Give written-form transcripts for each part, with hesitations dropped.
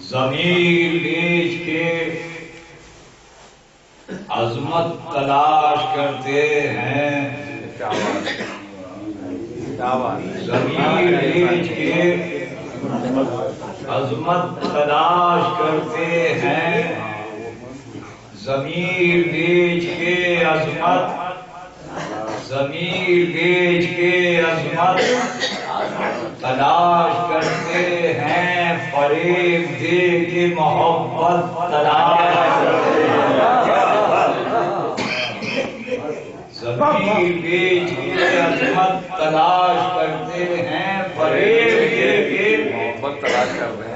ضمیر بیچ کے عظمت تلاش کرتے ہیں، ضمیر بیچ کے عظمت تلاش کرتے ہیں، ضمیر بیچ کے عظمت، ضمیر بیچ کے عظمت تلاش کرتے ہیں، فریب دے کے محبت تلاش کرتے ہیں، ضمیر بیچ کے عظمت تلاش کرتے ہیں، فریب دے کے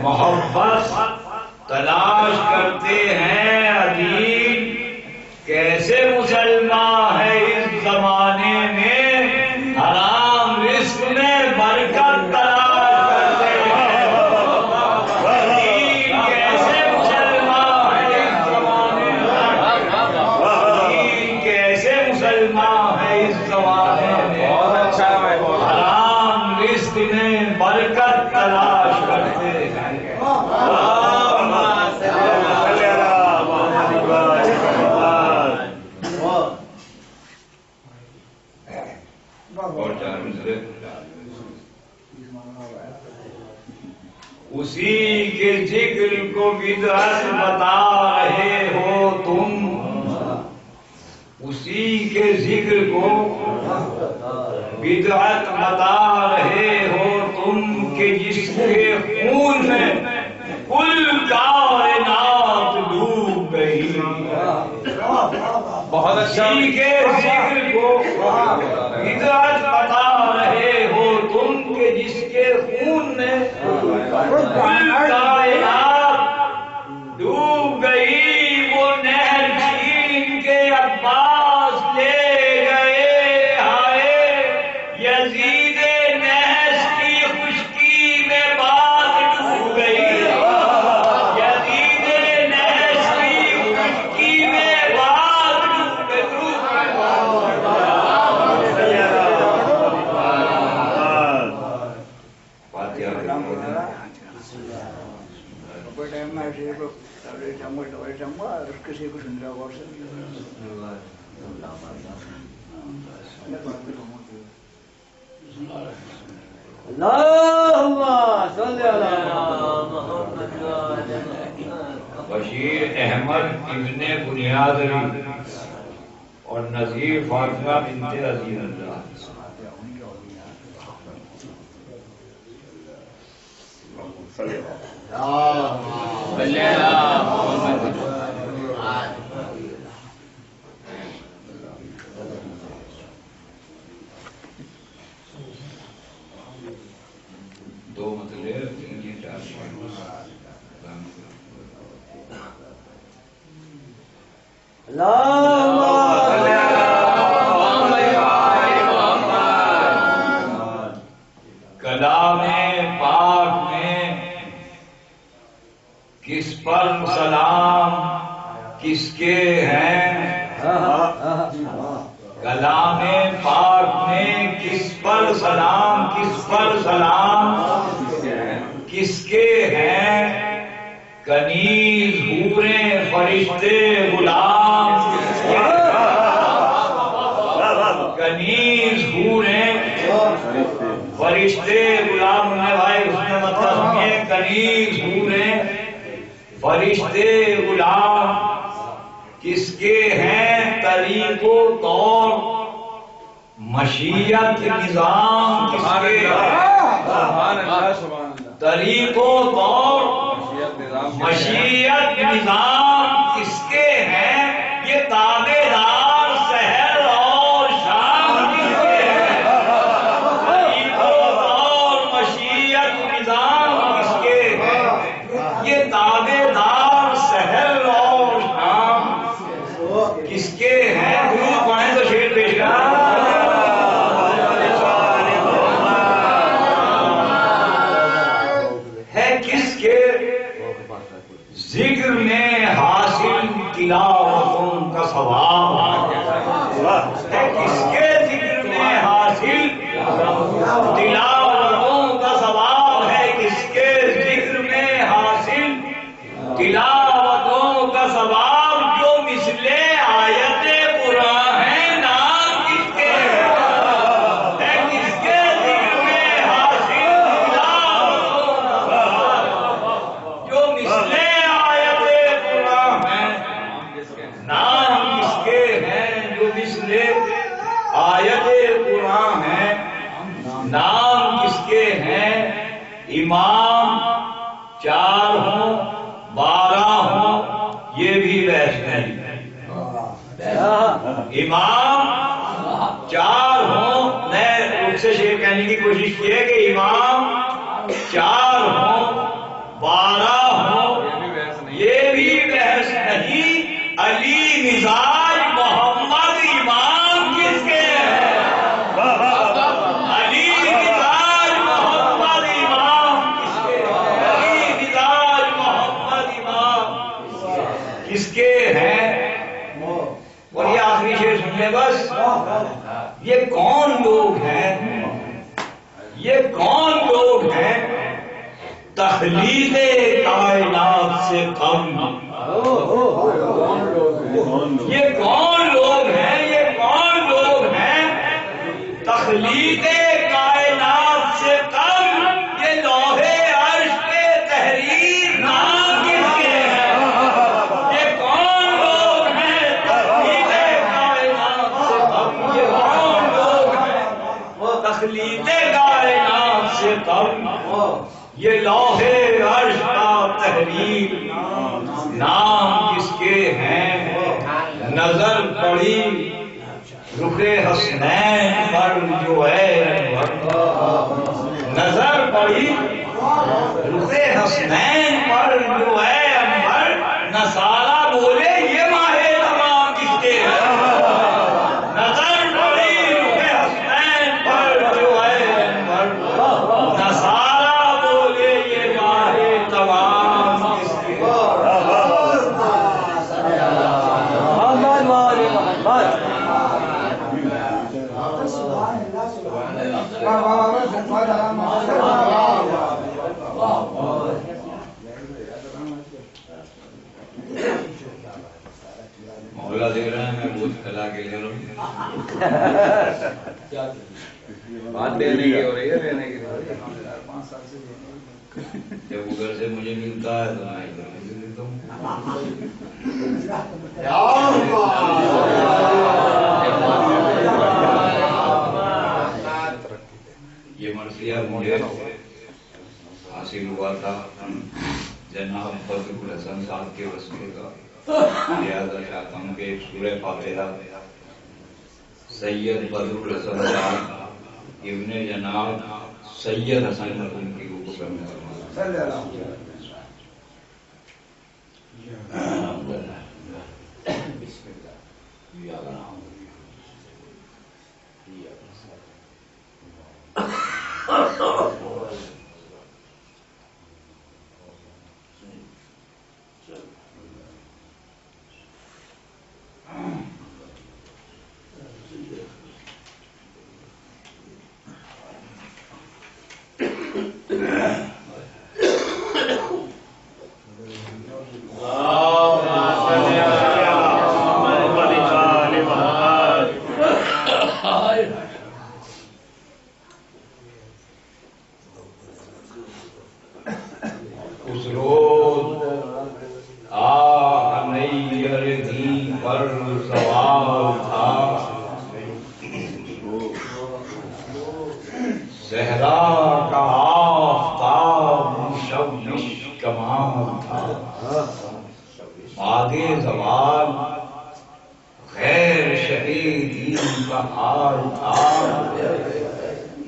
محبت تلاش کرتے ہیں۔ عدیل کیسے مسلمان ہے اس زمانے میں، حرام رزق میں برکت تلاش کرتے ہیں، عدیل کیسے مسلمان ہے اس زمانے میں، عدیل کیسے مسلمان ہے اس زمانے میں، حرام رزق میں برکت تلاش کرتے ہیں۔ اسی کے ذکر کو بدعت بتا رہے ہو تم، اسی کے ذکر کو بدعت بتا رہے ہو تم، کہ جس کے خون میں کل کائنات ڈوب گئی، بہت اچھا، اسی کے ذکر کو بدعت بتا رہے ہو تم، کہ جس کے خون میں کل کائنات ڈوب گئی، وہ نہر چھین کے عباس لے گئے، ہائے یزید نحس کی خشکی میں بات ڈوب گئی، یزید نحس کی خشکی میں بات ڈوب گئی۔ کوئی ٹائم میں ایسے چاہوں گا کسی کو سن رہا غور سے۔ بشیر احمد ابن بنیادری اور نذیر فاطمہ بنت عزیز اللہ، دو مطلب تین چار کلام پاک میں کس پر سلام کس کے ہیں، کلام پاک میں کس پر سلام کس کے ہیں، کنیز حوریں فرشتے غلام، کنیز حوریں فرشتے غلام نے بھائی اس نے مطلب سمجھے، کنیز حوریں فرشتے غلام کس کے ہیں، طریق و طور مشیت نظام کس کے ہیں، طریق و طور مشیت نظام کس کے ہیں، یہ تابع دار سحر اور شام کس کے ہیں، امام چار ہوں، میں رخ سے شعر کہنے کی کوشش کی ہے کہ امام چار ہوں 12 ہوں، یہ بھی بحث نہیں، علی مزاج محمد امام کس کے ہیں؟ علی مزاج محمد امام کس کے ہیں؟ علی مزاج محمد امام کس کے ہیں؟ اور یہ آخری شعر سن لیں بس، یہ کون لوگ ہیں، یہ کون لوگ ہیں تخلیق کائنات سے کم، یہ کون لوگ ہیں، یہ کون لوگ ہیں تخلیق کائنات سے کم، یہ لوحے عرش پہ تحریر نام کس کے ہیں؟ یہ کون لوگ ہیں تخلیق کائنات سے کم، یہ کون لوگ ہیں تخلیق کائنات سے کم، یہ لوحے عرش کا تحریر نام کس کے ہیں؟ نظر پڑی رخ حسنین پر جو ہے نظر پڑی رخ حسنین پر جو ہے انور، نصارہ بولے یہ ماہ تمام کس کے ہیں؟ نظر پڑی رخ حسنین پر جو ہے انور، نصارہ بولے یہ ماہ تمام کس کے ہیں؟ مولا دیکھ رہے ہیں میں بہت کھلا کے لے رہا ہوں، بات دینے کی ہو رہی ہے، دینے کی ہو رہی ہے، جب ادھر سے مجھے ملتا ہے تو میں ادھر سے دیتا ہوں۔ یہ مرثیہ مجھے حاصل ہوا تھا جناب بدر الحسن صاحب کے وسیلے کا، لہذا چاہتا ہوں کہ سورہ فاتحہ سید بدر الحسن صاحب ابن جناب سید حسن مرحوم کی روح کو میں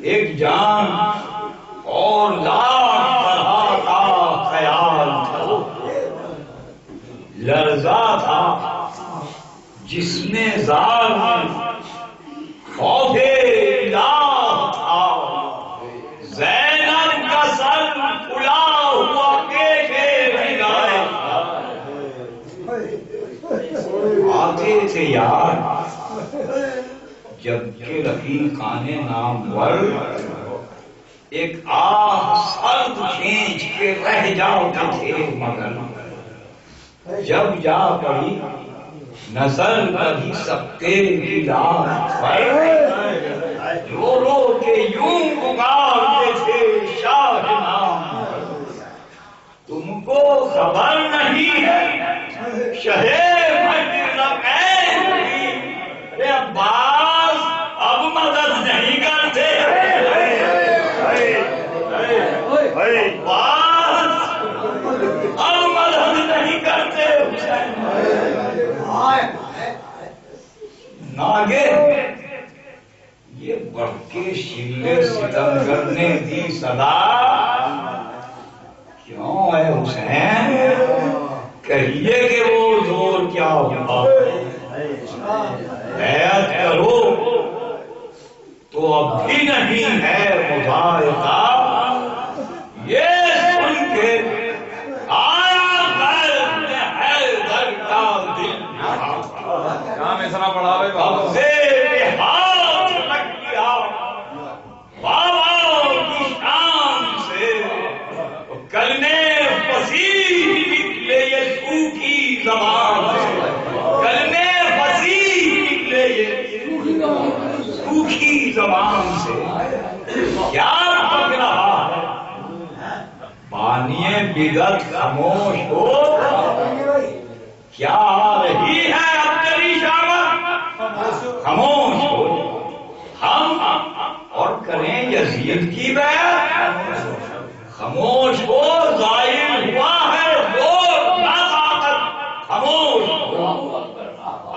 ایک جان اور لاکھ طرح کا خیال تھا، لرزہ تھا جس میں زار خوف الہ تھا، زینب کا سر پھلا ہوا پیش ہدایت تھا، آتے تھے یار جبکہ رفیقان نامور ایک آہ سرد کھینچ کے رہ جاتے تھے، مگر جب جا پڑی نظر کبھی سکتے کی لاش پر، رو رو کے یوں پکارتے تھے شاہ نام، تم کو خبر نہیں ہے شہر مجرمین کی، اے عباس اب مدد نہیں کرتے، عباس اب مدد نہیں کرتے، بڑھ کے شلے ستم کرنے دی صدا کیوں ہے حسین؟ کہیے کہ وہ زور کیا ہوا، بیعت کرو تو اب بھی نہیں ہے مظاہرہ، یہ سن کے آیا قلب میں حیدر کا دل، کام اسرا پڑھاوے قبضے پہ ہاتھ رکھ لیا بابا کی شان سے، کلمے فصیح نکلے یہ سوکھی زبان سے، کلمے فصیح نکلے یہ سوکھی زبان سے، کیا پک رہا ہے بانیے بدعت خاموش ہو، کیا آ رہی ہے اب تیری شامت خاموش ہو، ہم اور کریں یزید کی بیعت، خاموش ہو ظاہر ہوا ہے زور نہ طاقت، خاموش ہو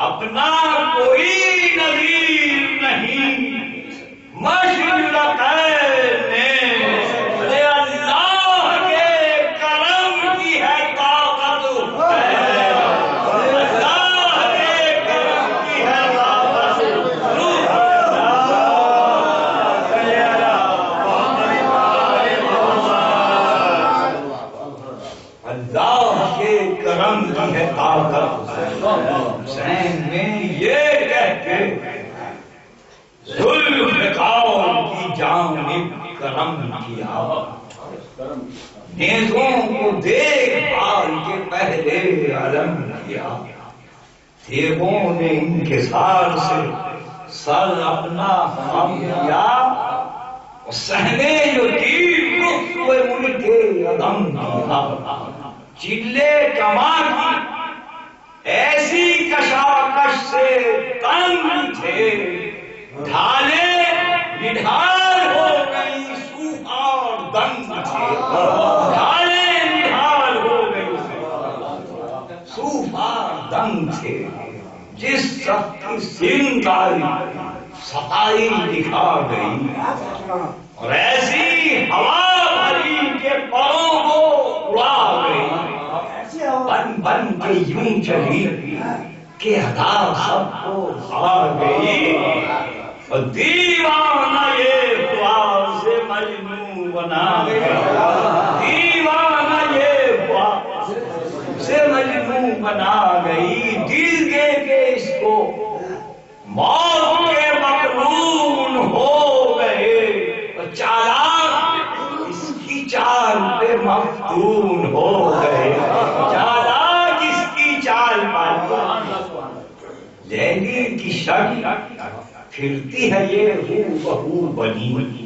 اپنا کوئی نظیر نہیں، مشرقین نے اللہ کے کرم کی ہے طاقت، اللہ کے کرم کی ہے طاقت، اللہ کے کرم کی ہے طاقت۔ حسین نے یہ کہہ کے ذوالفقار کی جانب کرم کیا، نیزوں کو دیکھ بھال کے پہلے علم کیا، تیغوں نے انکسار سے سر اپنا خم کیا، سہنے جو تیر رخ ہوئے ملک عدم کیا، چلے کمان کی ایسی کشاکش سے تنگ تھے، ڈھالے نڈھال ہو گئی سوہار دنگ تھے، ڈھالے نڈھال ہو گئی سوہار دنگ تھے، جس سب کی سنگاری ستائی دکھا گئی، اور ایسی ہوا بھری کے پروں کو اڑا گئی، بن بن کے یوں چلی کہ ادا سب کو کھا گئی، اور دیوانہ یہ ہوا سے مجنون بنا گیا، دیوانہ یہ ہوا سے مجنون بنا گئی، دل دے کے اس کو موت کے مقرون ہو گئے، چالاک اس کی چال پہ مفتون ہو گئے، چالاک اس کی چال پر لیلی کی شکل پھرتی ہے یہ ہو بہو بنی،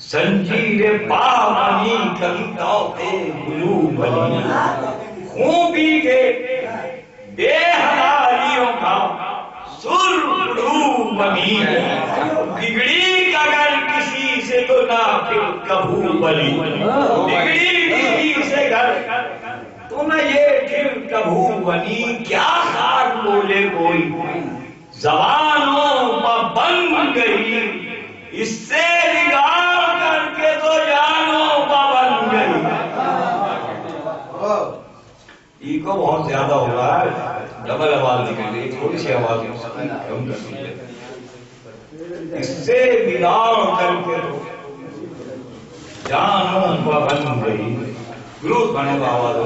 زنجیر پا بنی کبھی توقع گلو بنی، خون پی کے بے حلالیوں کا سرخرو بنی، بگڑی اگر کسی سے تو نافر کبھو بنی، بگڑی کسی سے گھر تو نہ یہ پھر کبھو بنی، کیا خار بولے کوئی زبانوں پر بن گئی، اس سے نگاہ کر کے تو جانوں پر بن گئی۔ ایکو بہت زیادہ ہو رہا ہے، ڈبل آواز نکل رہی ہے، تھوڑی سی آواز کم کر دیجیے، اس سے نگاہ کر کے تو جانوں پر بن گئی، گروہ بنے گا آواز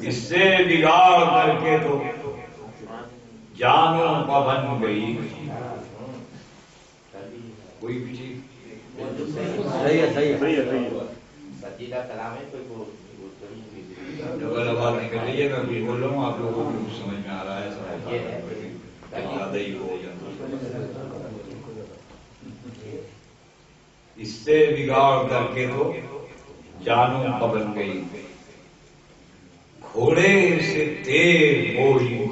اس سے نگاہ کر کے تو جانوں کا بن گئی، کوئی بھی چیز صحیح ہے ڈبل آواز نکل رہی ہے، میں بھی بول رہا ہوں، آپ لوگوں کو کچھ سمجھ میں آ رہا ہے، زیادہ ہی ہو جاتا، اس سے بگاڑ کر کے تو جانوں کا بن گئی، گھوڑے سے تیر بولی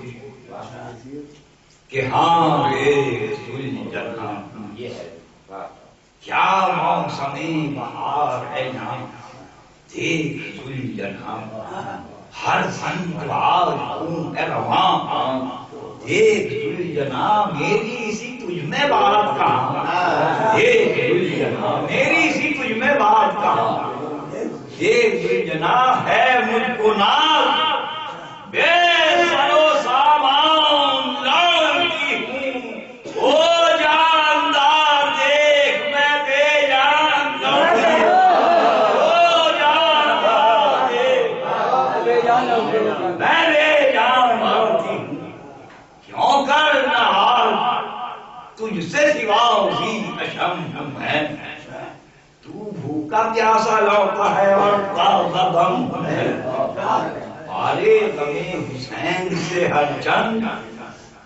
کہ ہاں ایک سلجھنا، کیا موسمی بہار ہے یہاں، دیکھ ذوالجناح ہر زن تو آج خون ہے رواں، دیکھ ذوالجناح میری سی تجھ میں بات کہاں، دیکھ ذوالجناح میری سی تجھ میں بات کہاں، دیکھ ذوالجناح ہے مجھ کو ناز بے سر و سامان لڑتی ہوں، او جاندار دیکھ میں بے جان لڑتی ہوں، او جاندار دیکھ میں بے جان لڑتی ہوں، کیوں کر نہال تجھ سے سوا اسی اشم ہے، تو بھوکا پیاسا لوٹا ہے اور تازہ دم ہے، پارے غمِ حسین سے ہر چند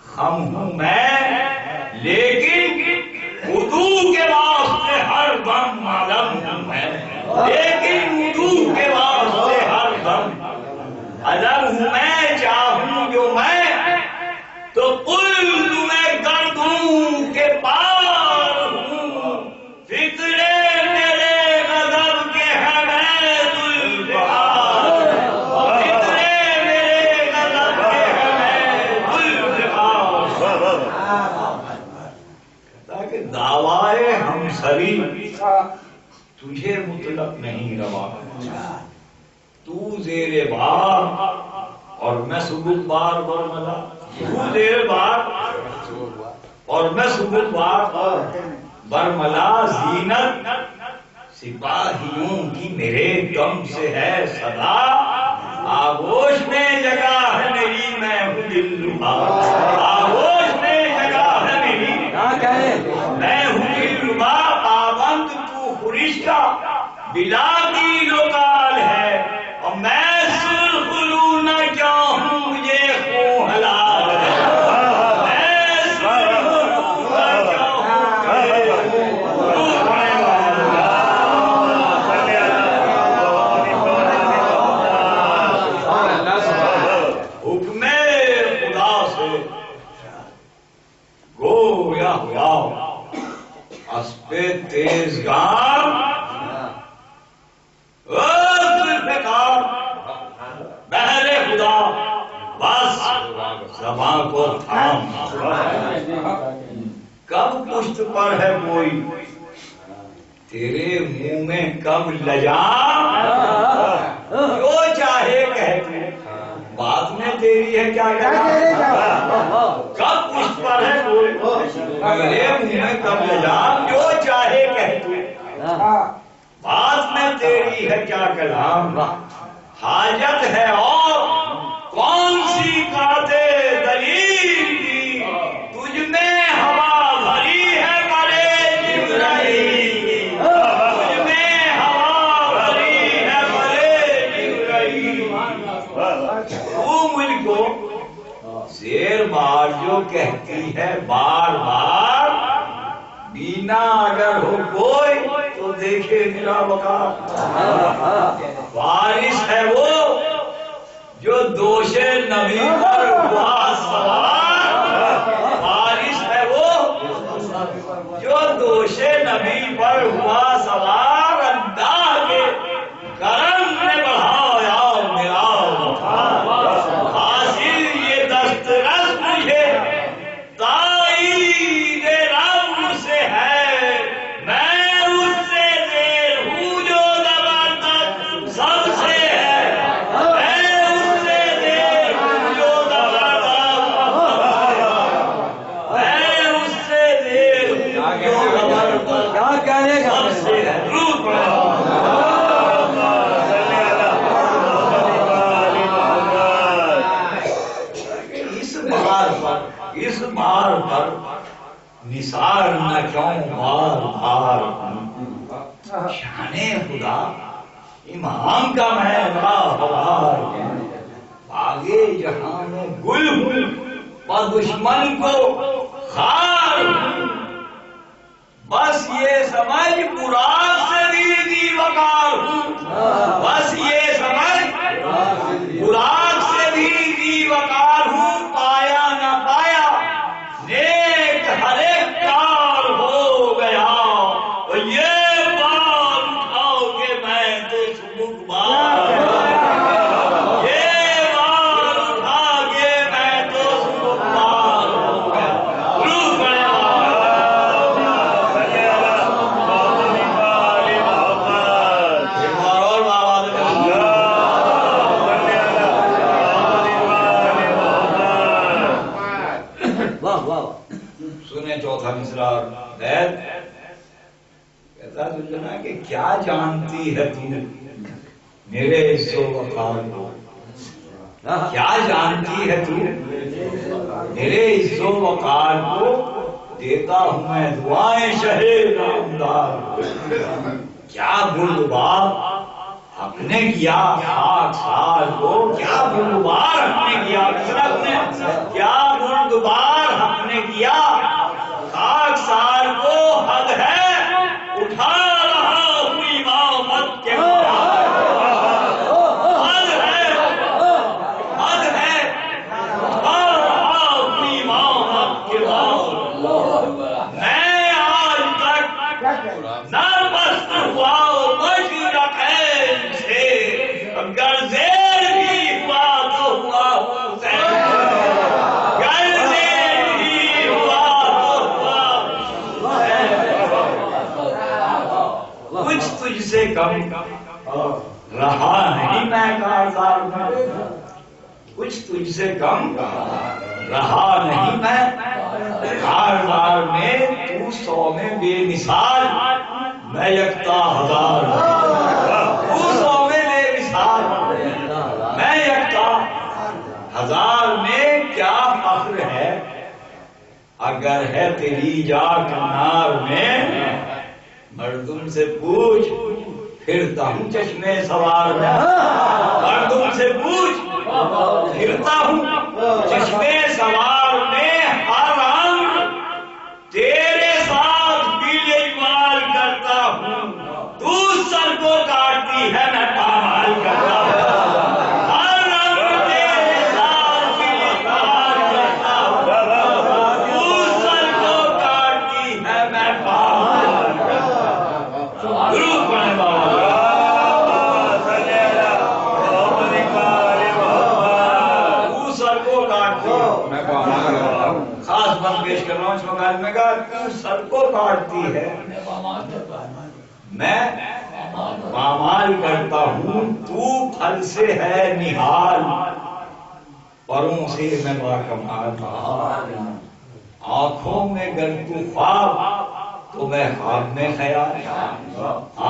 خم ہوں میں، لیکن وضو کے واسطے ہر دم معلوم ہوں میں، لیکن وضو کے واسطے ہر دم علم ہوں میں، چاہوں جو میں تو قل میں گردوں کے پار ہوں، فکرے میرے غضب کے ہے میں ذوالفقار، فکرے میرے غضب کے ہے میں ذوالفقار، کہتا کہ دعوائے ہم سری تجھے مطلق نہیں روا، تو زیر بار اور میں سبک بار برملا، تو زیر بار اور میں سبک بار برملا، زینت سپاہیوں کی میرے دم سے ہے صدا، آغوش میں جگہ ہے میری میں ہوں دلربا، آغوش میں جگہ ہے میری میں ہوں دلربا، پابند تو خورش کا بلا کی لوکال ہے، اور میں سرخلو نہ کیوں ہوں مجھے خون حلال ہے، میں سرخلو نہ کیوں ہوں مجھے خون حلال ہے، حکم خدا سے گویا ہوا اسب تیزگار، بہر خدا بس زباں کو تھام، کب پشت پر ہے کوئی تیرے منہ میں، کب لجام جو چاہے کہہ تو، بات میں تیری ہے کیا کہنا، کب پشت پر ہے کوئی تیرے منہ میں، کب لجام جو چاہے کہہ تو، بات میں تیری ہے کیا کلام، حاجت ہے اور کون سی قاطع دلیل کی، تجھ میں ہوا بھری ہے بڑے جبرائیل کی، تجھ میں ہوا بھری ہے بڑے جبرائیل کی، تو مجھ کو شیر بار جو کہتی ہے بار بار، بینا اگر ہو کوئی تو دیکھے میرا وقار، وارث ہے وہ جو دوش نبی پر ہوا سوار، وارث ہے وہ جو دوش نبی پر ہوا سوار، اللہ کے کرم نے بڑھایا میرا وقار، حاصل یہ دسترس مجھے تائید رب سے ہے، میں اس سے دیر ہوں جو زبردست سب سے ہے، میں اس سے دیر ہوں جو زبردست، میں اس سے دیر ہوں جو زبردست سب سے ہے، درود پڑھو۔ اس بار پر نثار نہ کیوں بار بار، شان خدا امام کا میں راہوار، آگے جہاں میں گل ہوں اور دشمن کو خار ہوں، بس یہ سمجھ مراد سے بھی وقار ہوں، بس یہ سمجھ مراد سے بھی وقار ہوں، پایا نہ پایا نیک ہر ایک کار ہو گیا، اور یہ سبکبار یہ بار اٹھا کے میں تو سبکبار ہو گیا روح بڑے اور آواز واہ واہ سنے چوتھا مصرع کہتا دلجنا کہ کیا جانتی ہے تو میرے عزت و وقار کو کیا جانتی ہے تو میرے عزت و وقار کو دیتا ہوں میں دعائیں شہر نامدار کو کیا بردبار حق نے کیا خاک سار کو کیا بردبار حق نے کیا کیا بردبار حق نے کیا خاک سار کو حد ہے اٹھا رہا ہوں امامت کے حد ہے اٹھا رہا ہوں امامت کے میں آج تک نرمست ہوا مشرقین سے اگر زیر بھی ہوا تو ہوا حسین گر زیر بھی ہوا تو ہوا کچھ تجھ سے کم رہا نہیں میں کارزار میں کچھ تجھ سے کم رہا نہیں میں کارزار میں تو 100 میں بے مثال میں یکتا ہزار تو 100 میں بے مثال میں یکتا ہزار میں کیا فخر ہے اگر ہے تیری جا کنار میں مردم سے پوچھ پھرتا ہوں چشمے سوار میں مردم سے پوچھ پھرتا ہوں چشمے سوار میں ہر رنگ تیرے ساتھ پیلے مال کرتا ہوں تو سر کو کاٹتی ہے میں پامال کرتا ہوں ہر رنگ تیرے ساتھ پیلے مال کرتا ہوں تو سر کو کاٹتی ہے میں پامال کرتا ہوں درود پڑھیں بابا تو سر کو کاٹتی ہے میں پامال کرتا ہوں خاص بات پیش کر رہا ہوں اس مقام میں کہا تو سر کو کاٹتی ہے میں پامال کرتا ہوں تو پھل سے ہے نہال پروں سے میں باکمال آنکھوں میں گر تو خواب تو میں خواب میں خیال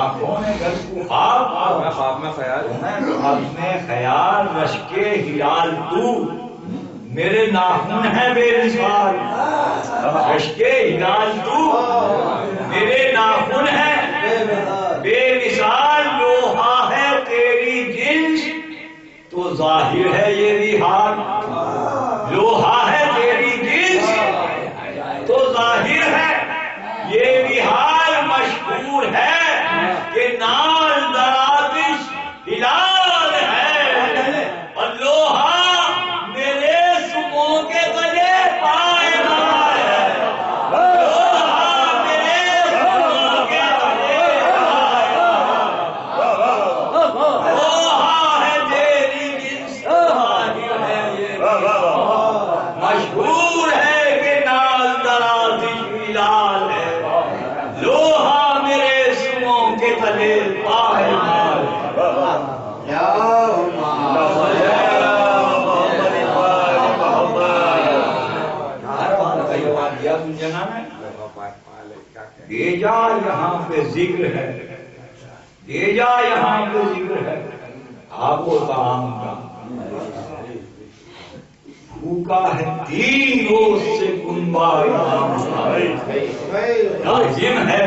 آنکھوں میں گر تو خواب میں خواب میں خیال تو میں خواب میں خیال رشک ہلال تو میرے ناخن ہے بے مثال رشک ہلال تو میرے ناخن ہے بے مثال لوہا ہے تیری جنس تو ظاہر ہے یہ بھی حال لوہا ہے تیری جنس تو ظاہر ہے یہ بھی حال مشہور ہے کہ نال درابش ہلال ہے اور لوہا میرے صبحوں کے گلے پائے ہے لوہا میرے صبحوں کے گلے لوہا ہے تیری جنس ظاہر ہے یہ مشہور ہے کہ نال درابش ہلال ہے لوہا میرے صبحوں کے گلے پائے بھیجا یہاں پہ ذکر ہے بھیجا یہاں پہ ذکر ہے آب و طعام کا بھوکا ہے 3 روز سے کنبا لازم ہے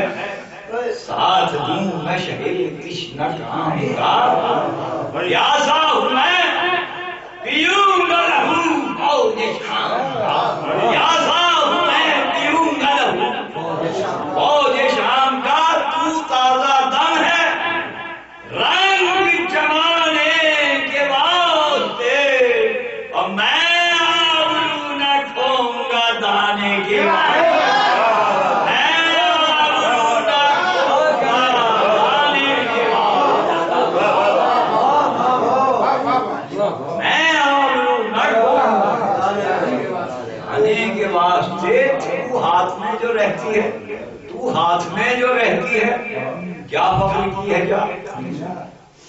ساتھ دوں میں شہید تشنک آم کا پیاسا ہوں میں پیوں گا لہو فوج شام کا پیاسا ہوں میں پیوں گا لہو فوج شام کا تو تازہ دم ہے رنگ جمانے کے واسطے اور میں آبرو نہ کھوں گا دانے کے واسطے میں آبرو نہ کھوں گا دانے کے واسطے ہاتھ میں جو رہتی ہے، تو ہاتھ میں جو رہتی ہے، کیا فخر کی ہے جا؟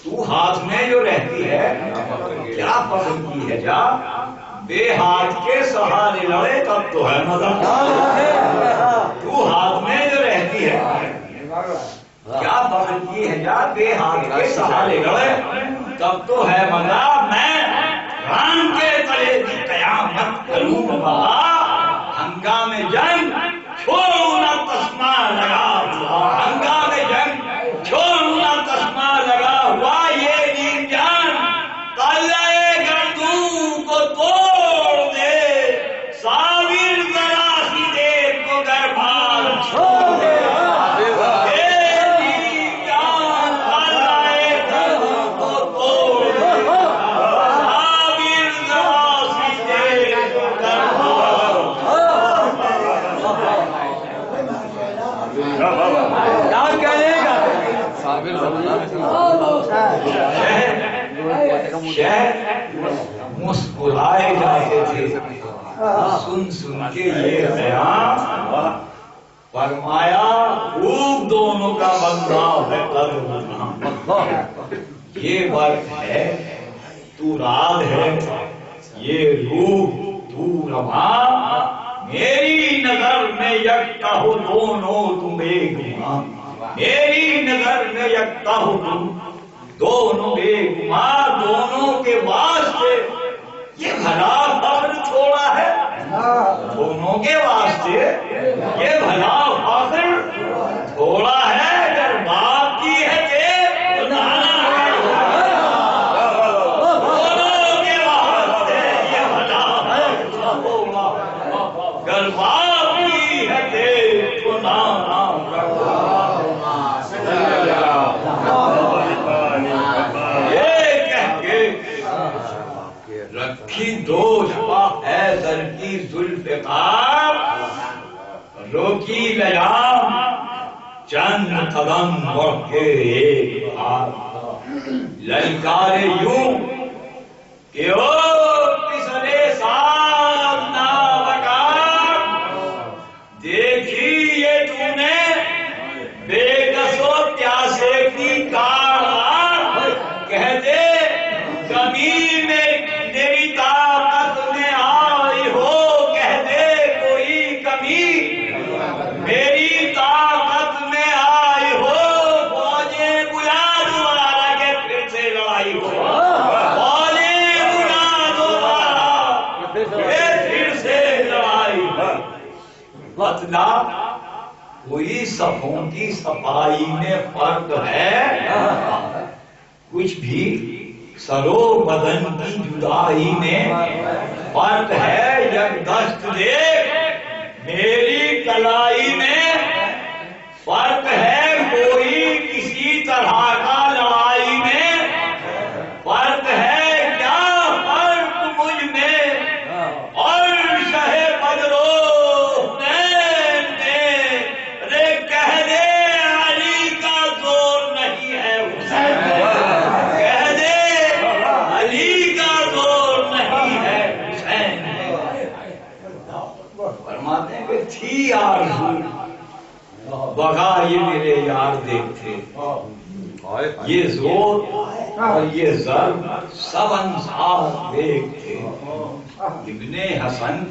تو ہاتھ میں جو رہتی ہے کیا فخر کی ہے جا؟ بے ہاتھ کے سہارے لڑے تب تو ہے مزہ۔ تو ہاتھ میں جو رہتی ہے کیا فخر کی ہے جا؟ بے ہاتھ کے سہارے لڑے تب تو ہے مزہ۔ میں رام کے تلے کی قیامت کروں بابا، ہنگام جنگ چھوڑوں نہ تسمہ لگا ہوا، ہنگام جنگ چھوڑوں نہ تسمہ لگا ہوا، یہ نیم جان تلے گردوں کو توڑ دے، صابر ذرا سی دیر کو گربھار چھوڑ دے۔ مسکرائے جاتے تھے سن سن کے یہ بیان، فرمایا خوب دونوں کا بندہ ہے قدر، یہ برق ہے تو رات ہے، یہ روح تو رواں، میری نظر میں یکتا ہو دونوں تم ایک ماں، میری نظر میں یکتا ہو تم دونوں ایک ماں، دونوں کے واسطے یہ بھلا فخر چھوڑا ہے، دونوں کے واسطے یہ بھلا فخر چھوڑا ہے، اگر بات کی ہے کہ بتانا ہے، دونوں کے واسطے یہ بھلا فخر چھوڑا، اگر بات کی ہے کہ بتانا رکھی دوش پا ہے در کی ذوالفقار، روکی لیام چند قدم بڑھ کے ایک بار، للکارے یوں کہ او پسرے ساتھ نابکار، دیکھی یہ تو نے بے کس و پیاسے کی کار، کہہ دے کمی میں میری طاقت میں آئی ہو، کہہ دے کوئی کمی میری طاقت میں آئی ہو، فوجیں بلا دوبارہ کہ پھر سے لڑائی ہو، فوجیں بلا دوبارہ کہ پھر سے لڑائی ہو، بتلا کوئی صفوں کی صفائی میں فرق ہے، کچھ بھی سرو بدن کی جدائی میں فرق ہے، یک دست دیکھ میری کلائی میں فرق ہے، کوئی کسی طرح کا لڑائی میں فرق ہے، کیا فرق مجھ میں اور شہ بدرو حسین میں، رے کہہ دے علی کا زور نہیں ہے حسین میں، کہہ دے علی کا زور نہیں ہے حسین میں، فرماتے ہیں کہ تھی آرزو بغا یہ میرے یار دیکھتے، یہ زور اور یہ ضرب سب انصار دیکھتے، ابن حسن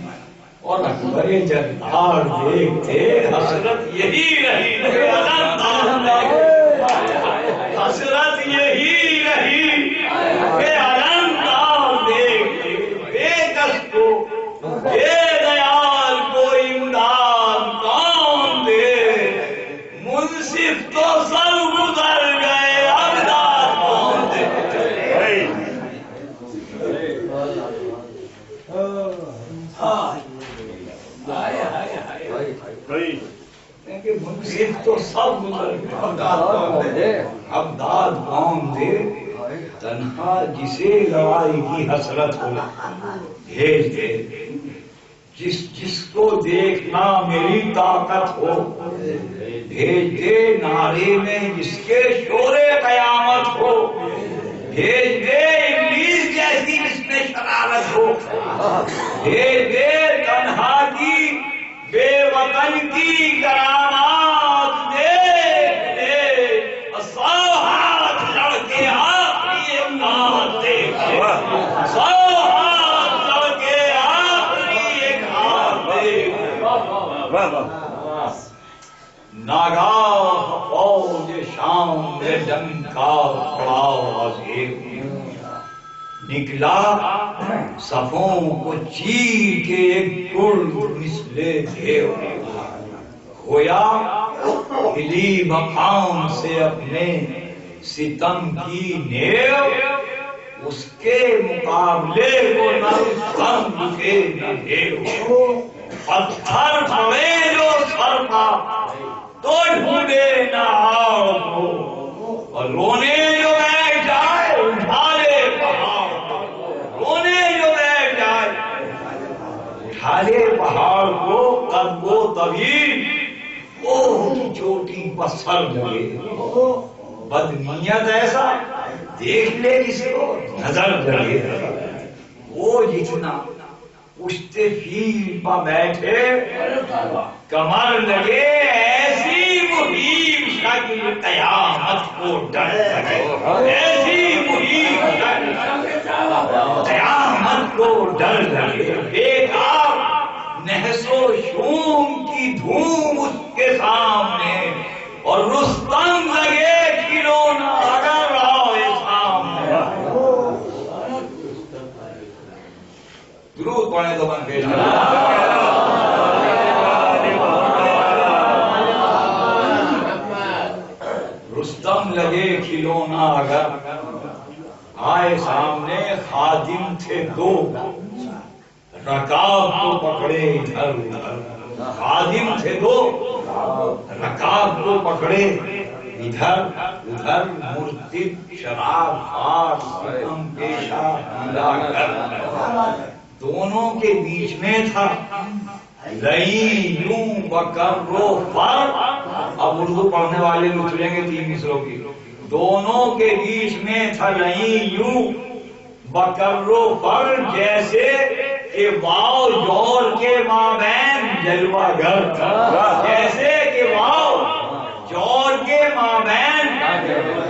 اور اکبر جبار دیکھتے، حسرت یہی رہی، حسرت یہی رہی کہ علمدار دیکھتے، بے کس کو بے دیال کوئی امداد کون دے، منصف تو سب گزر گئے اب داد کون دے، کہ منصف تو سب گزر گئے اب داد کون دے، تنہا جسے لڑائی کی حسرت ہو بھیج دے، جس کو دیکھنا میری طاقت ہو بھیج دے، نعرے میں جس کے شور قیامت ہو بھیج دے، ابلیس جیسی جس میں شرارت ہو بھیج دے، تنہا کی بے وطن کی کرامات دیکھ لے، 100 ہاتھ لڑکے آخری ایک ہاتھ دیکھ لے، 100 ہاتھ لڑکے آخری ایک ہاتھ دیکھ لے۔ ناگاہ فوج شام میں ڈنکا پڑا وزیر نکلا، صفوں کو چیر کے ایک گل مثلے دیو کھویا، ہلی مقام سے اپنے ستم کی نیو، اس کے مقابلے کو نہ رستم کے نہ دیو، پتھر پڑے جو سر پا تو ڈھونڈے نہ آؤ کو، اور رونے جو بیٹھ جائے اٹھا لے پہاڑ، رونے جو بیٹھ جائے اٹھا لے پہاڑ کو، قد وہ طویل اوہ کی چوٹی پر سر لگے، بدنیت ایسا دیکھ لے کسی کو نظر لگے، وہ جتنا پشتے فیل پر بیٹھے کمر لگے، ایسی محیب شکل قیامت کو ڈر لگے، ایسی محیب شکل قیامت کو ڈر لگے، بیکار نحس و شوم کی دھوم اس کے سامنے، اور رستم لگے کھلونا اگر آئے سامنے۔ درود پڑھیں تو من پیش رستم لگے کھلونا اگر آئے سامنے، خادم تھے 2 رکاب کو پکڑے ادھر ادھر، خادم تھے 2 رکاب کو پکڑے ادھر ادھر، مرتد شراب خوار ستم پیشہ ملا کر، دونوں کے بیچ میں تھا لئی یوں بکر و فر۔ اب اردو پڑھنے والے لچلیں گے 3 مصروں کی، دونوں کے بیچ میں تھا لئی یوں بکر و فر، جیسے کہ واؤ جور کے مابین جلوہ گر تھا، جیسے کہ واؤ جور کے مابین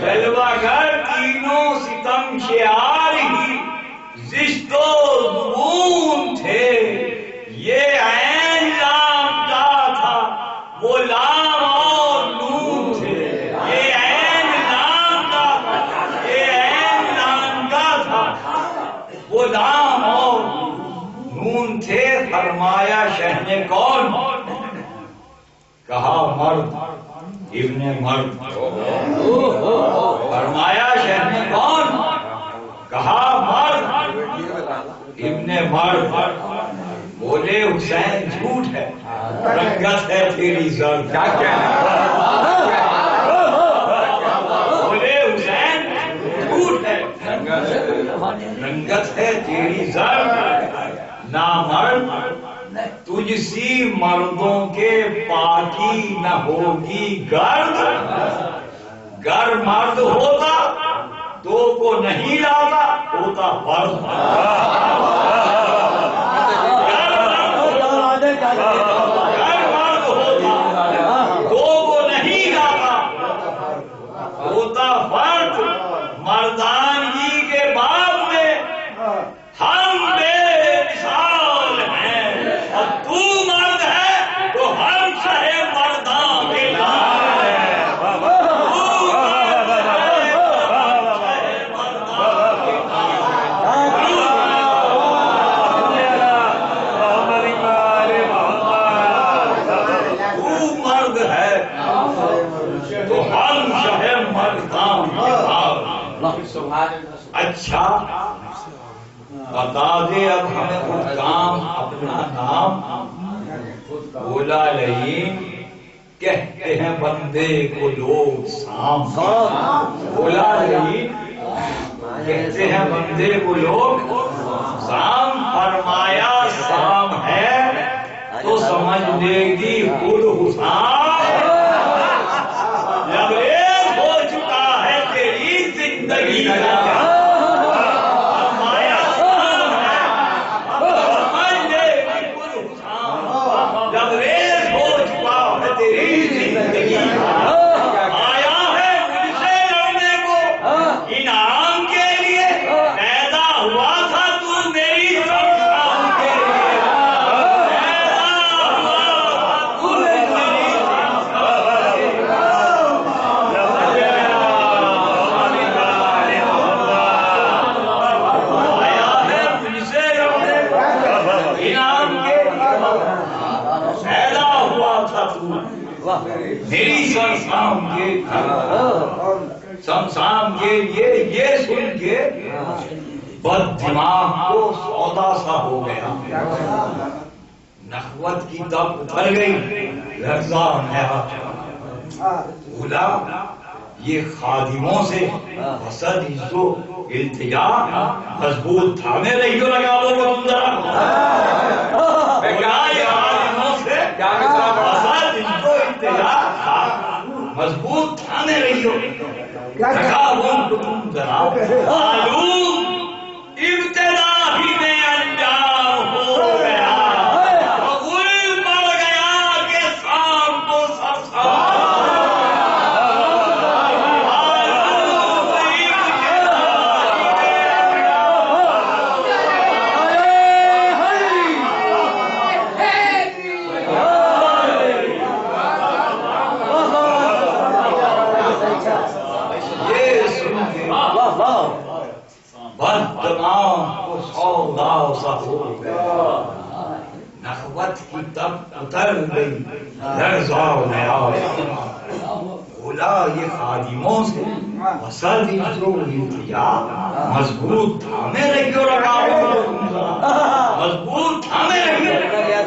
جلوہ گر، تینوں ستم شعار ہی زشت و زبون تھے، یہ عین لام کا تھا وہ لام اور نون تھے، یہ عین لام کا تھا، یہ عین لام کا تھا وہ لام اور نون تھے۔ فرمایا شہن کون، کہا مرد ابن مرد، فرمایا شہن کون، کہا مرد ابن مرد، بولے حسین جھوٹ ہے رنگت ہے تیری زرد، کیا کہنا، بولے حسین جھوٹ ہے رنگت ہے تیری زرد، نامرد تجھ سی مردوں کے پاکی نہ ہوگی گرد، گر مرد ہوتا 2 کو نہیں لاتا ہوتا فرد، گر مرد ہوتا 2 کو نہیں لاتا ہوتا فرد، مردانگی کے باب میں ہم بے مثال ہیں، اور تو مرد ہے تو ہم شہ مرداں کے لال ہیں، اچھا بتا دے اب ہمیں خود کام اپنا نام، بولا لئیم کہتے ہیں بندے کو لوگ سام، بولا لئیم کہتے ہیں بندے کو لوگ سام، فرمایا سام ہے تو سمجھ لے گی خود حسام، لبریز ہو چکا ہے تیری زندگی کا، فرمایا سام ہے تو سمجھ لے گی خود حسام، لبریز میری سمسام کے لیے یہ سن کے بد دماغ کو سودا سا ہو گیا، نخوت کی تب اتر گئی، لرزا نیا بولا یہ خادموں سے حسد عزت و التجا مضبوط تھامے رہی ہو، لگا لو تم ذرا یہ خادموں سے حسد عزت و التجا مضبوط تھامے رہی ہو، لگا لو تم ذرا معلوم ابتدا ہی میں انجام ہو گیا، غل پڑ گیا کہ شام کو سب نخوت کی تب اتر گئی، لرزا نیا بولا یہ خادموں سے حسد عزت و التجا مضبوط تھامے رہیو، رکابوں مضبوط تھامے رہیو،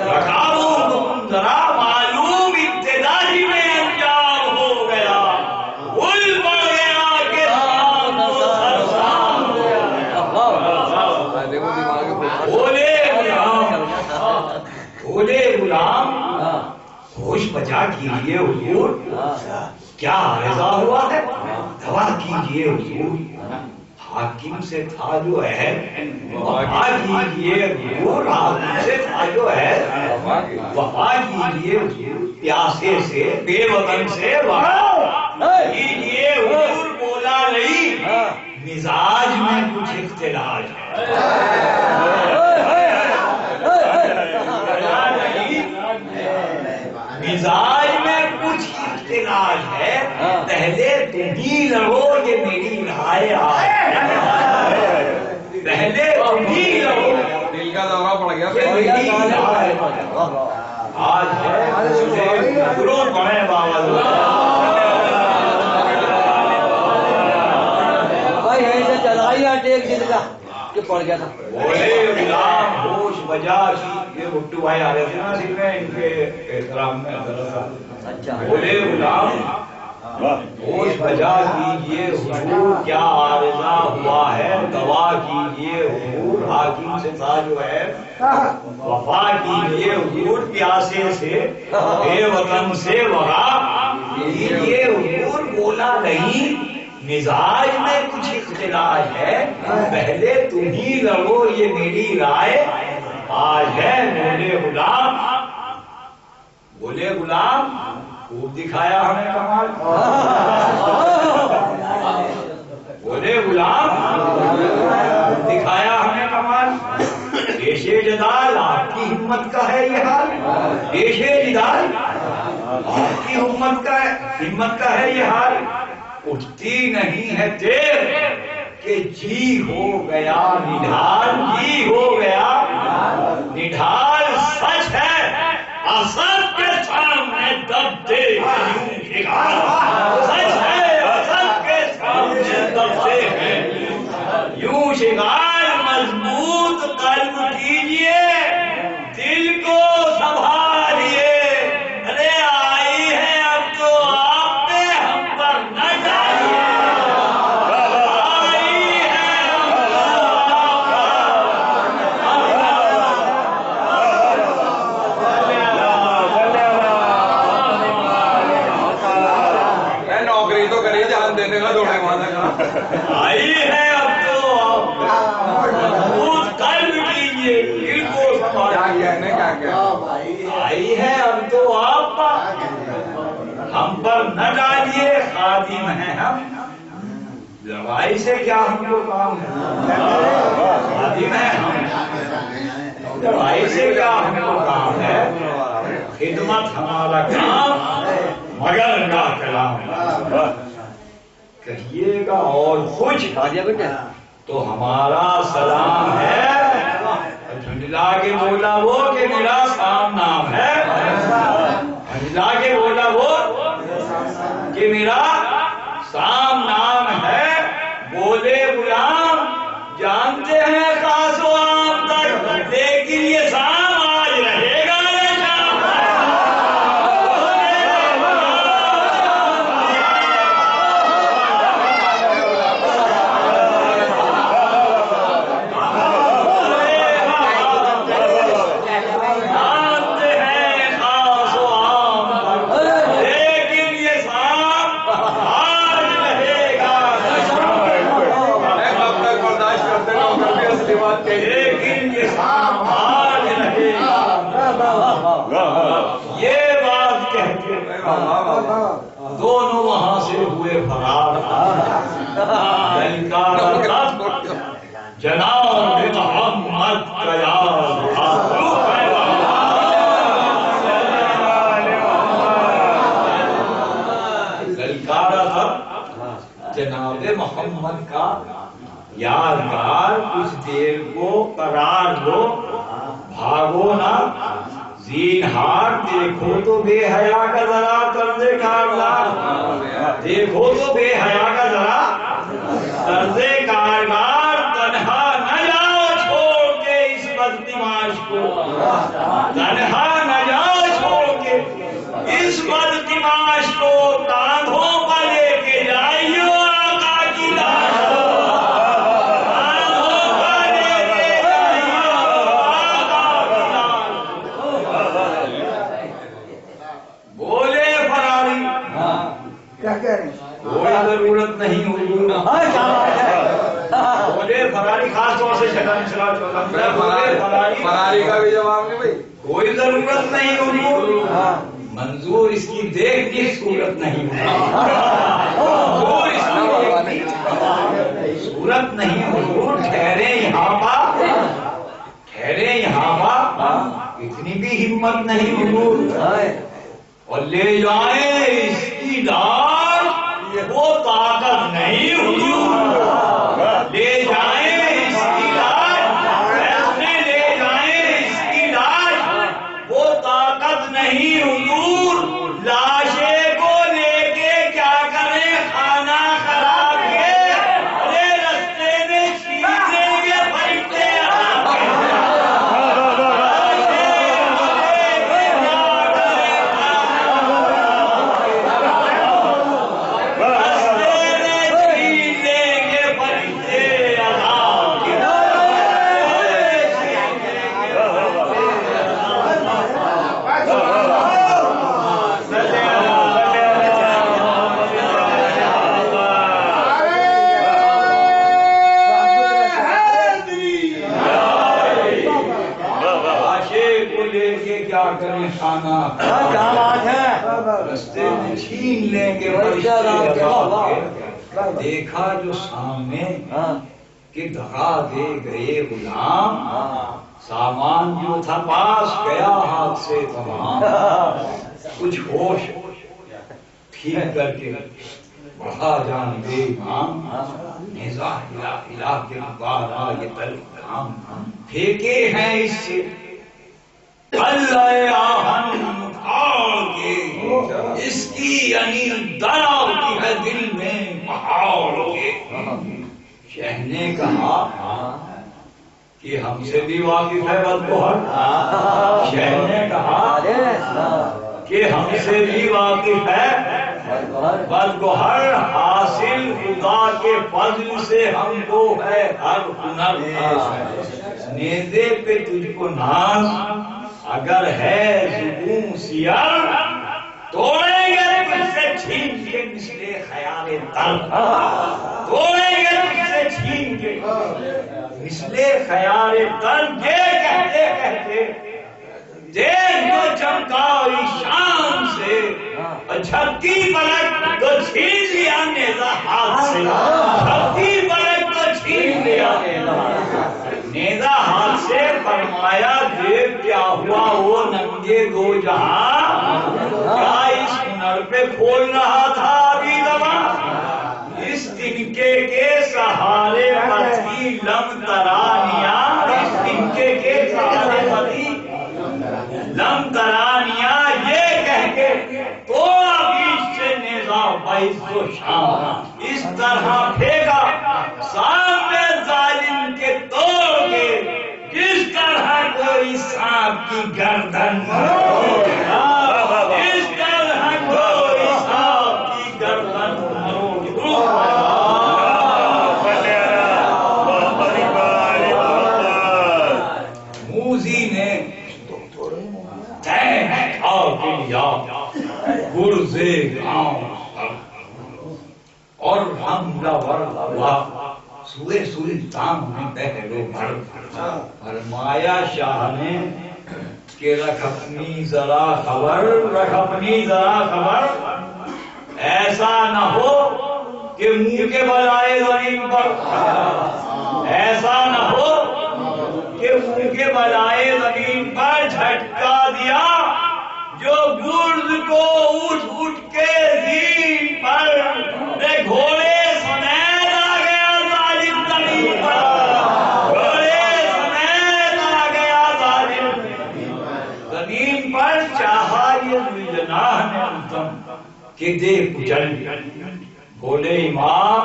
رکابوں تم ذرا معلوم ابتدا ہی میں انجام ہو گیا، غل پڑ گیا کہ شام کو سرسام ہو گیا۔ بولے غلام ہوش بچا کیجئے حضور، کیا عارضہ ہوا ہے دوا کیجئے حضور، حاکم سے تھا جو ہے وفا کیجئے حضور، حاکم سے تھا جو ہے وفا کیجئے حضور، پیاسے سے بے وطن سے وفا کیجئے حضور، بولا نہیں مزاج میں کچھ اختلاف ہے، مزاج میں کچھ اختلاف ہے، پہلے تم ہی لڑو یہ میری رائے آج، پہلے تم ہی لڑو دل کا دورہ پڑ گیا یہ میری رائے آج ہے، ضرور پڑھیں بابا بھائی ایسے چلائی ٹیک جن کا کہ پڑ گیا تھا۔ بولے غلام ہوش بجا کی، یہ بھٹو بھائی آ رہے تھے نا سکھ میں، ان کے احترام میں اچھا بولے غلام ہوش بجا کیجئے حضور، کیا عارضہ ہوا ہے دوا کیجئے حضور، حاکم سے تھا جو ہے وفا کیجئے حضور، پیاسے سے بے وطن سے وغا کیجئے حضور، بولا نہیں مزاج میں کچھ اختلاف ہے، پہلے تم ہی لڑو یہ میری رائے آج ہے۔ بولے غلام خوب دکھایا ہمیں کمال، بولے غلام خوب دکھایا ہمیں کمال، پیشے جدال آپ کی ہمت کا ہے یہ حال، پیشے جدال آپ کی ہمت کا ہے یہ حال، اٹھتی نہیں ہے دیر کہ جی ہو گیا نڈھال، جی ہو گیا نڈھال، سچ ہے اسد کے سامنے دب دے سچ ہے اسد کے سامنے دب دے یوں شکار، مضبوط قلب کیجئے دل کو سنبھالیے، ارے آئی ہے اب تو آپ پہ ہم پر نہ جائیے، آئی ہے نوکری تو کری، جان دینے کا دوڑے والا کا آئی ہے اب تو مضبوط قلب کیجئے دل کو سنبھالیے، آئی ہے اب تو آپ ہم پر نہ ڈالیے، خادم ہیں ہم، لڑائی سے کیا ہم کو کام ہے، خادم ہیں ہم، لڑائی سے کیا ہم کو کام ہے، خدمت ہمارا کام مگر کا کلام، کہیے گا اور کچھ تو ہمارا سلام ہے، جھنڈلا کے بولا وہ کہ میرا سام نام ہے، جھنڈلا جا کے بولا وہ کہ میرا سام نام ہے. بولے غلام جانتے ہیں خاص و عام تک، لیکن یہ سام آج رہے گا یا شام؟ جانتے ہیں خاص و عام تک، لیکن یہ سام آج رہے گا یا شام؟ اب تک برداشت کرتے رہو، کبھی اصلی بات کہی. لیکن یہ سام آج رہے گا. یہ بات کہہ کے دونوں وہاں سے ہوئے فرار. للکار تب جناب محمد کا یاد للکارا تب جناب محمد کا یادگار. کچھ دیر کو قرار دو، بھاگو نہ زینہار. دیکھو تو بے حیا کا ذرا طرز کارگار، دیکھو تو بے حیا کا ذرا طرز کارگار. تنہا نہ جاؤ چھوڑ کے اس بدتماش کو، تنہا نہ جاؤ چھوڑ کے اس بدتماش کو. کاندھوں پر لے کے جائیو آقا کی لاش کو، کاندھوں پر لے کے جائیو آقا کی لاش. بولے فراری کیا کہہ رہے ہیں؟ کوئی ضرورت نہیں حضور. بولے فراری خاص طور سے فراری کا بھی جواب نہیں بھائی. کوئی ضرورت نہیں حضور. منظور اس کی دیکھ کی صورت نہیں، منظور اس کی صورت نہیں حضور. ٹھہرے یہاں پر، ٹھہرے یہاں پر. اتنی بھی ہمت نہیں حضور. اور لے جائیں اس کی لاش، وہ طاقت نہیں حضور. لے جائیں اس کی لاش، ایسے لے جائیں اس کی لاش، وہ طاقت نہیں حضور. لاشے کو لے کے کیا کریں کھانا خراب کے، ارے رستے میں چھین لیں گے فرشتے. رستے میں چھین لیں گے. دیکھا جو سامنے کہ دھرا دے گئے غلام، سامان جو تھا پاس گیا ہاتھ سے تمام. کچھ ہوش ٹھیک کر کے بڑھا جان بے امام. نیزہ ہلا ہلا کے بارا یہ تلخ کام، پھینکے ہیں اس سے اللہ آہن اٹھاڑ کے. اس کی یعنی دراوتی ہے دل میں پہاڑ کے. شہ نے کہا کہ ہم سے بھی واقف ہے بدگوہر. شہ نے کہا کہ ہم سے بھی واقف ہے بدگوہر. حاصل خدا کے فضل سے ہم کو ہے ہر ہنر. نیزے پہ تجھ کو ناز اگر ہے زبوں سیال، توڑیں گے تجھ سے چھین کے مثل خیال تر. توڑیں گے تجھ سے چھین کے مثل خیال تر. یہ کہتے کہتے دیکھ تو چمکائی شان سے، جھپکی پلک تو چھین لیا نیزہ ہاتھ سے. جھپکی پلک تو چھین لیا نیزہ ہاتھ سے. فرمایا دیکھ کیا ہوا وہ ننگے دو جہاں، کیا اس ہنر پہ کھول رہا تھا ابھی زبان. اس تنکے کے سہارے پتی لم ترانیاں، اس تنکے کے سہارے پتی لم ترانیاں. یہ کہہ کے عز و شان اس طرح پھینکا سامنے ظالم کے توڑ کے جس طرح کوئی سانپ کی گردن اس طرح کوئی سانپ کی گردن موزی نے گرزے گاؤں اور حملہ ور ہوا سوئے سلطان میں پہلو بھر فرمایا شاہ نے کہ رکھ اپنی ذرا خبر ایسا نہ ہو کہ منہ کے بل آئے زمین پر ایسا نہ ہو کہ منہ کے بل آئے زمین پر جھٹکا دیا جو گرز کو اٹھ کے زین پر گھوڑے سمیت آ گیا ظالم زمین پر گھوڑے سمیت آ گیا ظالم زمین پر چاہا یہ جناح نے انتم کہ دے کچل بولے امام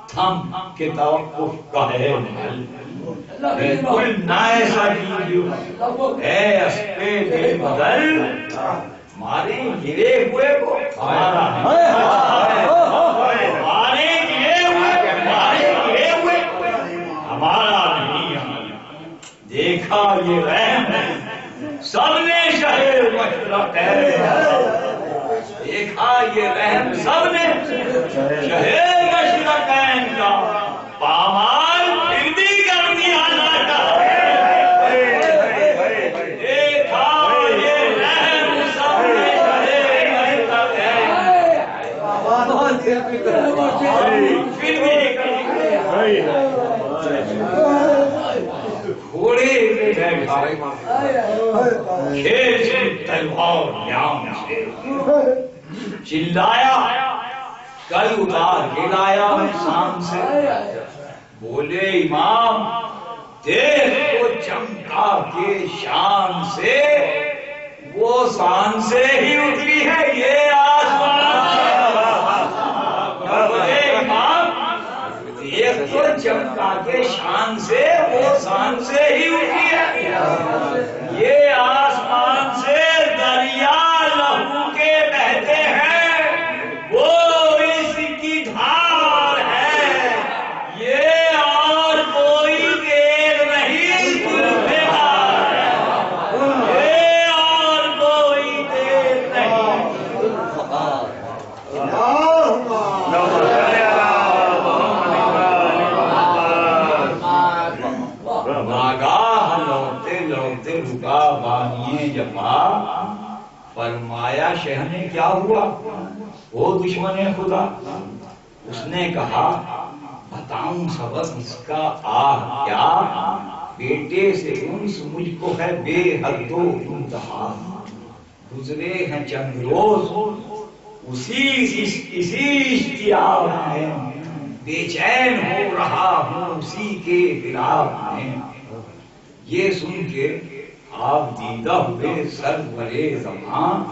تھم کے توقف کا ہے محل بالکل نہ ایسا کیجیے اے اسپے بے بدل مارے گرے ہوئے کو ہمارا مارے گرے ہوئے ہمارا نہیں دیکھا یہ رحم سب نے شہر مشرق دیکھا یہ رحم سب نے شہر مشرقین کا پامال پھر بھی کر دیا لاٹا دیکھا یہ رحم سب نے شہر مشرقین پھر بھی گھوڑے میں بیٹھا کھیل تلوار نیام سے چلایا کل اتار کے لایا میں شام سے بولے امام دیکھ کو چمکا کے شان سے وہ شان سے ہی اتری ہے یہ آسمان بولے امام دیکھ کو چمکا کے شان سے وہ شان سے ہی اتری ہے یہ آسمان سے دریا لہو کے بہتے ہیں وہ اس کی دھار ہے یہ اور کوئی دیر نہیں یہ اور کوئی دیر نہیں ناگاہ لوٹتے لوٹتے رکا بانیے جفا فرمایا شہ نے کیا ہوا وہ دشمن خدا اس نے کہا بتاؤں سبب اس کا آہ کیا بیٹے سے انس مجھ کو ہے بے حد و انتہا گزرے ہیں چند روز اسی اشتیاق میں بے چین ہو رہا ہوں اسی کے فراق میں یہ سن کے آپ دیدہ ہوئے سرورِ زمان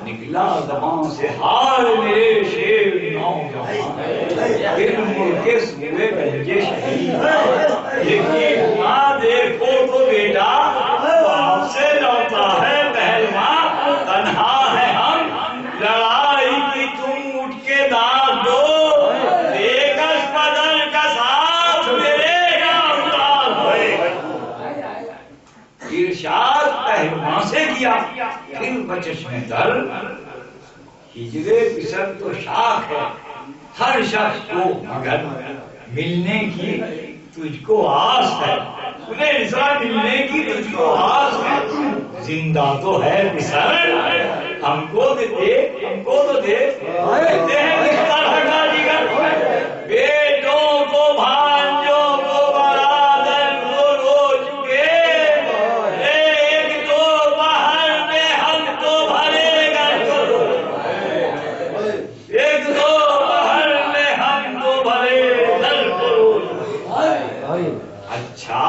نکلا زبان سے حال میرے شیر نوجوان پھر مڑ کے سوئے گنجے شہید یقین نہ دیکھو تو بیٹا آپ سے لوٹا ہے پہلوان تنہا ہے ہم لڑائی کی تم اٹھ کے داد دو دیکھش بدل کا ساتھ میرے گاؤں ارشاد پہلوان سے کیا پھر بچش میں در ہجرے پسر تو شاخ ہے ہر شخص کو مگر ملنے کی تجھ کو آس ہے انہیں انسان ملنے کی تجھ کو آس ہے زندہ تو ہے پسر ہم کو تو دے کہتے ہیں کس طرح کا جگر بیٹوں کو بھانجوں کو برادر کو رو چکے ایک دو باہر میں ہم تو بھرے گا ایک دو باہر میں ہم تو بھرے گل کو اچھا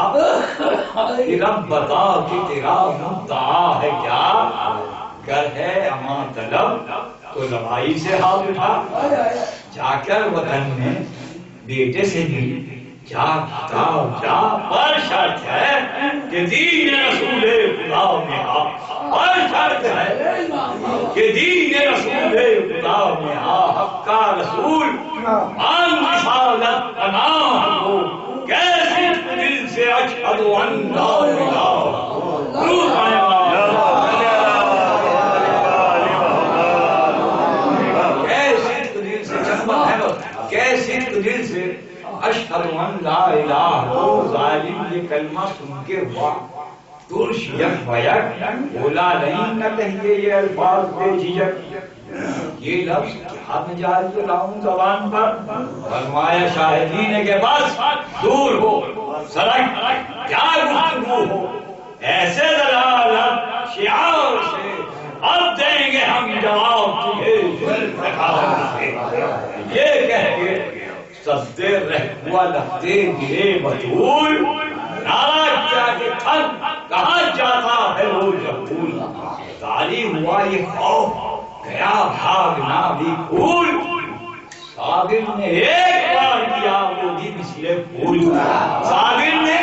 رب بتا کہ تیرا مدعا ہے کیا گر ہے امان طلب تو لڑائی سے ہاتھ اٹھا، جا کر وطن میں بیٹے سے مل، جا جا پر شرط ہے کہ دین رسول خدا میں آ، پر شرط ہے کہ دین رسول خدا میں آ، حق کا رسول مان رسالت پناہ ہو، کیسے دل سے اشہد ان لا الہ کیسے دل سے اشہد ان لا الہ ہو، ظالم یہ کلمہ سن کے ہوا ترش یک بیک، بولا نہیں نہ کہیے یہ الفاظ بے جھجک، یہ لفظ کیا میں جاری لاؤں زبان پر؟ فرمایا شاہدین کے بس دور ہو، سرک کیا گفتگو ہو، ایسے دلالت شعار سے اب دیں گے ہم جواب تجھے یہ کہہ کے سجدے رہ ہوا لگتے گرے بطول، نعرہ کیا کہ تھن کہاں جاتا ہے وہ جبول، تاری ہوا یہ خوف گیا بھاگنا بھی بھول، صابر نے ایک بار کیا وہ بھی مثل پھول، صابر نے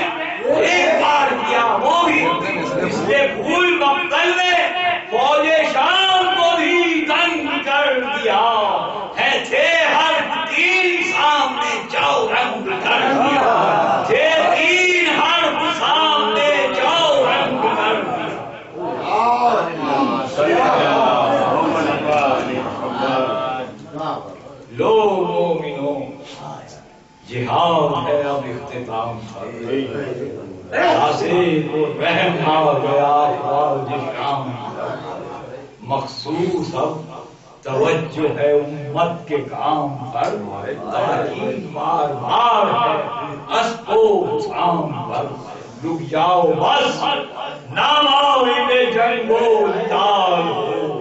ایک بار کیا وہ بھی مثل پھول، مقتل نے فوج شام کو بھی تنگ کر دیا ہے، تھے ہر تین سامنے جاؤ رنگ کر دیا، تھے تین ہر سامنے جاؤ رنگ کر دیا، لو مومنوں جہاد ہے اب اختتام راسے کو رحم آ گیا فوج شام، مخصوص اب توجہ ہے امت کے کام پر، تحقیق بار بار ہے اسب و حسام پر، رک جاؤ بس ناماوی میں جنگ و جدال ہو،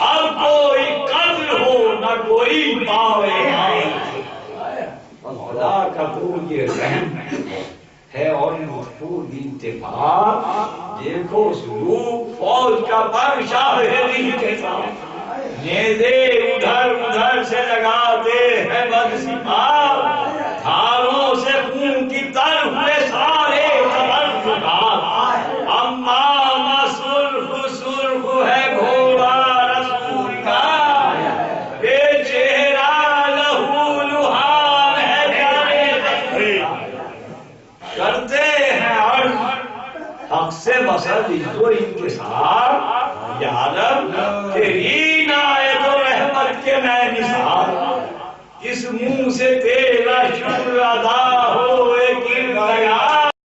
اب کوئی قتل ہو نہ کوئی پاوے آئے، خدا کا تو یہ رحم ہے اور مفہوم اتفاق، دیکھو سلوک فوج کا پر شاہدین کے ساتھ، نیزے ادھر ادھر سے لگاتے ہیں بد سپاہ، دھاروں سے خون کی تر ہوئے سارے تبرکات، امام سرخ سرخ ہے گھوڑا رسول کا، بے چہرہ لہو لہان ہے پیارے کرتے ہیں عرض حق سے بسر عزت و انکسار، یا رب تیری عنایت و رحمت کے میں نثار، اس منہ سے تیرا شکر ادا ہوئے